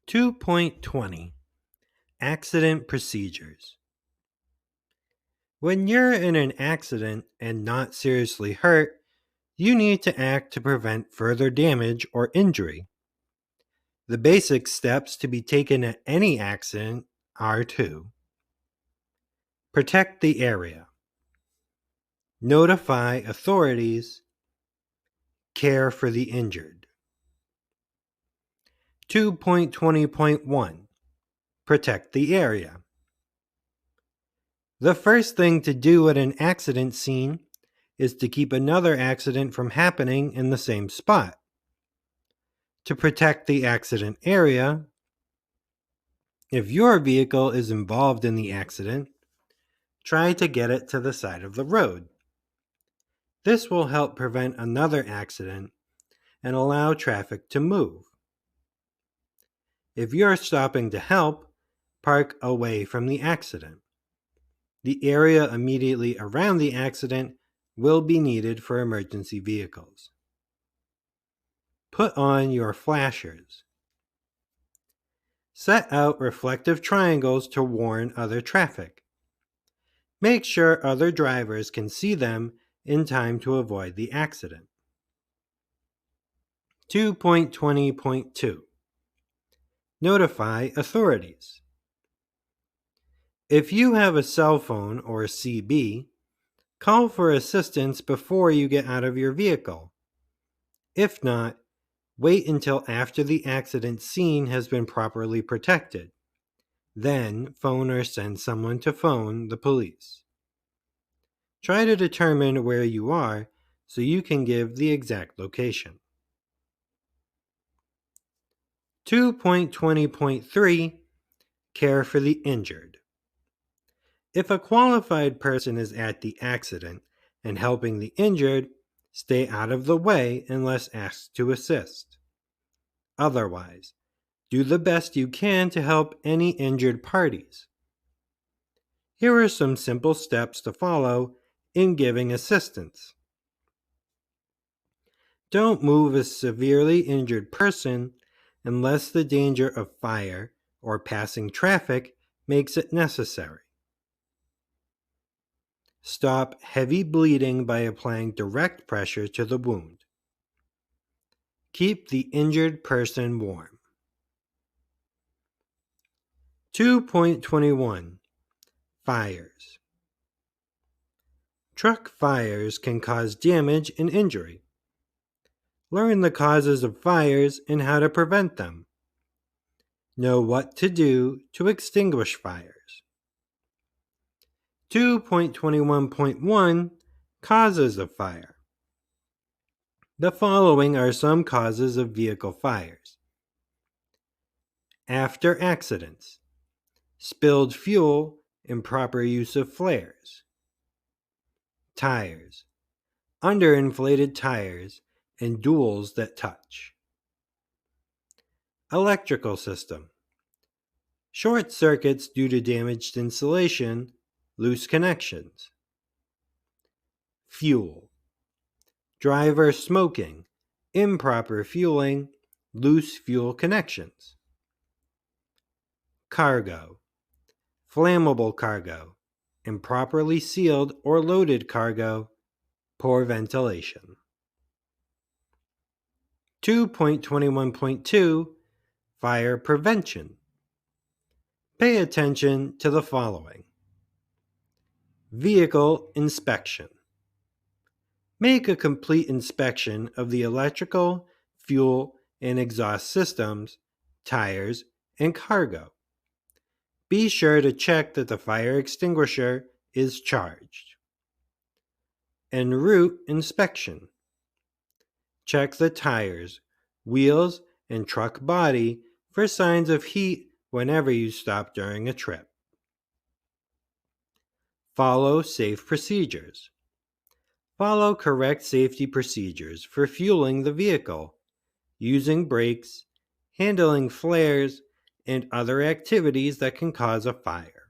2.20 Accident Procedures. When you're in an accident and not seriously hurt, you need to act to prevent further damage or injury. The basic steps to be taken at any accident are to protect the area, notify authorities, care for the injured. 2.20.1 Protect the area. The first thing to do at an accident scene is to keep another accident from happening in the same spot. To protect the accident area, if your vehicle is involved in the accident, try to get it to the side of the road. This will help prevent another accident and allow traffic to move. If you're stopping to help, park away from the accident. The area immediately around the accident will be needed for emergency vehicles. Put on your flashers. Set out reflective triangles to warn other traffic. Make sure other drivers can see them in time to avoid the accident. 2.20.2 Notify authorities. If you have a cell phone or a CB, call for assistance before you get out of your vehicle. If not, wait until after the accident scene has been properly protected. Then phone or send someone to phone the police. Try to determine where you are so you can give the exact location. 2.20.3 Care for the injured. If a qualified person is at the accident and helping the injured, stay out of the way unless asked to assist. Otherwise, do the best you can to help any injured parties. Here are some simple steps to follow in giving assistance. Don't move a severely injured person unless the danger of fire or passing traffic makes it necessary. Stop heavy bleeding by applying direct pressure to the wound. Keep the injured person warm. 2.21 Fires. Truck fires can cause damage and injury. Learn the causes of fires and how to prevent them. Know what to do to extinguish fires. 2.21.1 Causes of fire. The following are some causes of vehicle fires. After accidents. Spilled fuel, improper use of flares. Tires. Underinflated tires and duals that touch. Electrical system. Short circuits due to damaged insulation, loose connections. Fuel. Driver smoking, improper fueling, loose fuel connections. Cargo. Flammable cargo, improperly sealed or loaded cargo, poor ventilation. 2.21.2 Fire prevention. Pay attention to the following. Vehicle inspection. Make a complete inspection of the electrical, fuel, and exhaust systems, tires, and cargo. Be sure to check that the fire extinguisher is charged. En route inspection. Check the tires, wheels, and truck body for signs of heat whenever you stop during a trip. Follow safe procedures. Follow correct safety procedures for fueling the vehicle, using brakes, handling flares, and other activities that can cause a fire.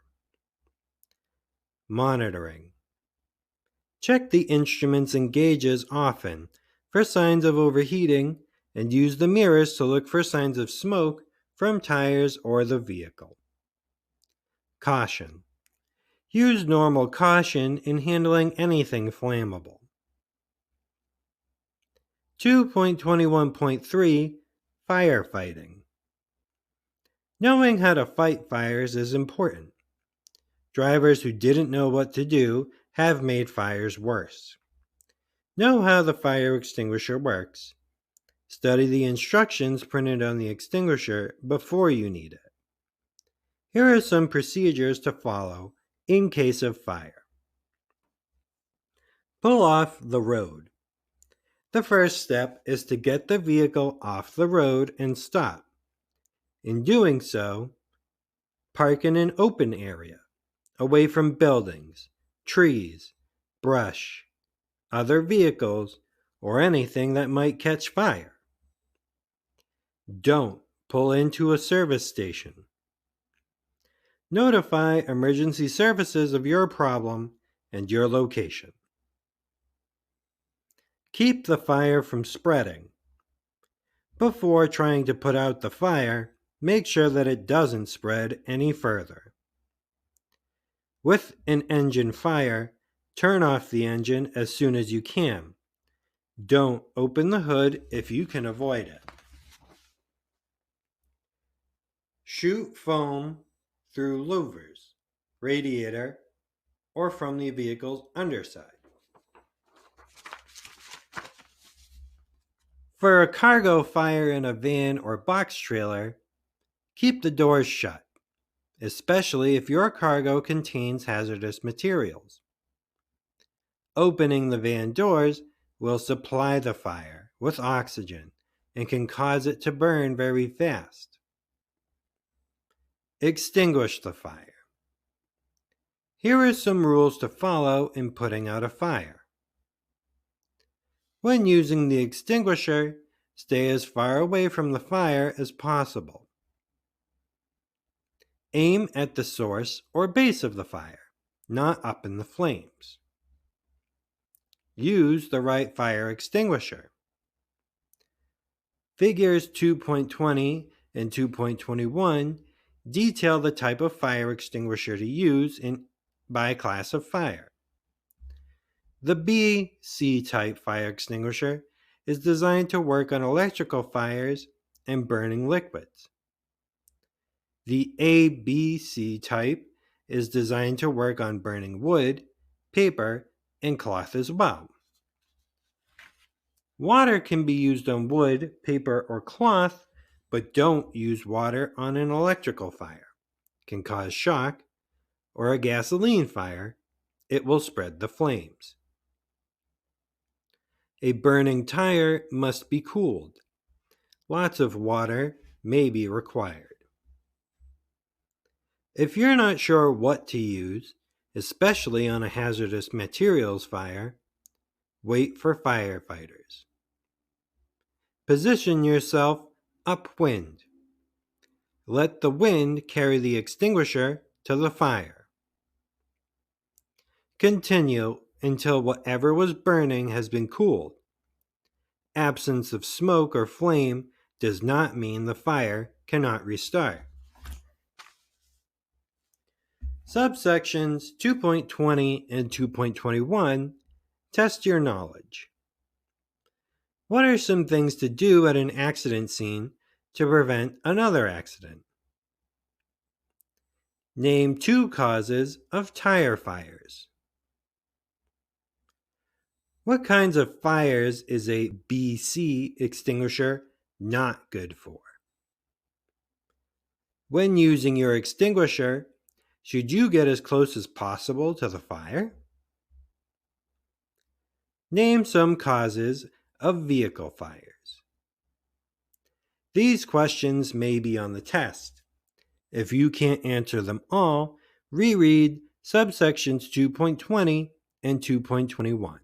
Monitoring. Check the instruments and gauges often for signs of overheating and use the mirrors to look for signs of smoke from tires or the vehicle. Caution. Use normal caution in handling anything flammable. 2.21.3 Firefighting. Knowing how to fight fires is important. Drivers who didn't know what to do have made fires worse. Know how the fire extinguisher works. Study the instructions printed on the extinguisher before you need it. Here are some procedures to follow in case of fire. Pull off the road. The first step is to get the vehicle off the road and stop. In doing so, park in an open area, away from buildings, trees, brush, other vehicles, or anything that might catch fire. Don't pull into a service station. Notify emergency services of your problem and your location. Keep the fire from spreading. Before trying to put out the fire, make sure that it doesn't spread any further. With an engine fire, turn off the engine as soon as you can. Don't open the hood if you can avoid it. Shoot foam through louvers, radiator, or from the vehicle's underside. For a cargo fire in a van or box trailer, keep the doors shut, especially if your cargo contains hazardous materials. Opening the van doors will supply the fire with oxygen and can cause it to burn very fast. Extinguish the fire. Here are some rules to follow in putting out a fire. When using the extinguisher, stay as far away from the fire as possible. Aim at the source or base of the fire, not up in the flames. Use the right fire extinguisher. Figures 2.20 and 2.21 detail the type of fire extinguisher to use by class of fire. The BC type fire extinguisher is designed to work on electrical fires and burning liquids. The ABC type is designed to work on burning wood, paper, and cloth as well. Water can be used on wood, paper, or cloth, but don't use water on an electrical fire. It can cause shock, or a gasoline fire. It will spread the flames. A burning tire must be cooled. Lots of water may be required. If you're not sure what to use, especially on a hazardous materials fire, wait for firefighters. Position yourself upwind. Let the wind carry the extinguisher to the fire. Continue until whatever was burning has been cooled. Absence of smoke or flame does not mean the fire cannot restart. Subsections 2.20 and 2.21 test your knowledge. What are some things to do at an accident scene to prevent another accident? Name 2 causes of tire fires. What kinds of fires is a BC extinguisher not good for? When using your extinguisher, should you get as close as possible to the fire? Name some causes of vehicle fires. These questions may be on the test. If you can't answer them all, reread subsections 2.20 and 2.21.